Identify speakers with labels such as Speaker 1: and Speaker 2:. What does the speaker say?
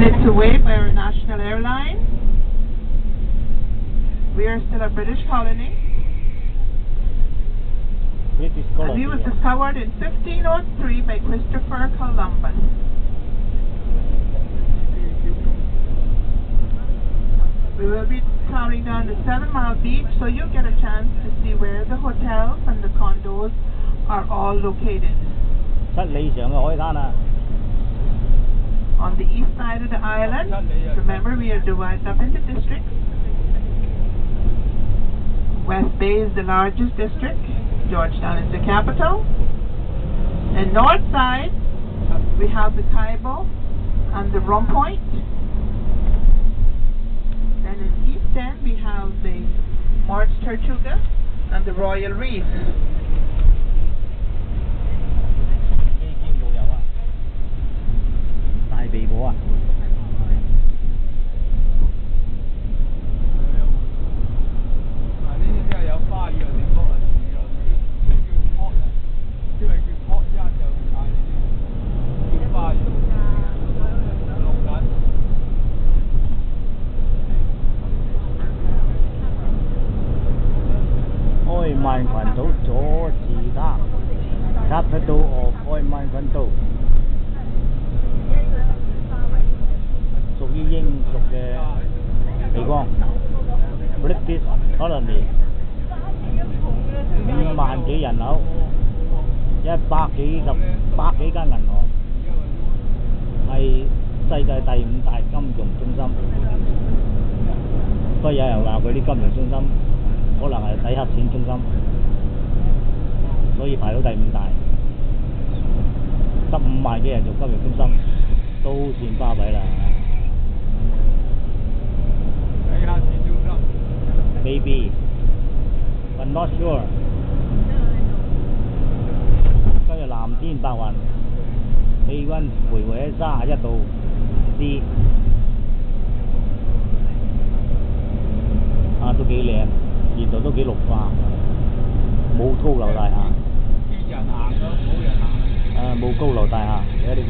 Speaker 1: minutes away by our national airline. We are still a British colony.
Speaker 2: British
Speaker 1: And
Speaker 2: colony.
Speaker 1: we was discovered in 1503 by Christopher Columbus. We will be traveling down to 7 Mile Beach, so you'll get a chance to see where the hotels and the condos are all located.
Speaker 2: 七里上嘅海灘啊！
Speaker 1: On the east side of the island, remember we are divided up into districts. West Bay is the largest district, Georgetown is the capital. And north side, we have the Cabo and the Rum Point. Then in east end, we have the March Tortuga and the Royal Reef.
Speaker 2: 基建導遊啊！大鼻婆啊！ 愛曼群島佐治塔 ，Capital of 愛曼群島，屬於英屬嘅地方 ，British Colony， 5萬幾人口，100幾間銀行，係世界第5大金融中心。不過有人話佢啲金融中心可能係洗黑錢中心，所以排到第5大，得5萬幾人做金融中心，都算巴閉啦。洗黑錢中心 ？Maybe, but not sure。今日藍天白雲，氣温徘徊喺31度 C。 啊，都幾靚，沿途都幾綠化，冇高樓大廈。見人行咯，冇人行。冇高樓大廈，睇下你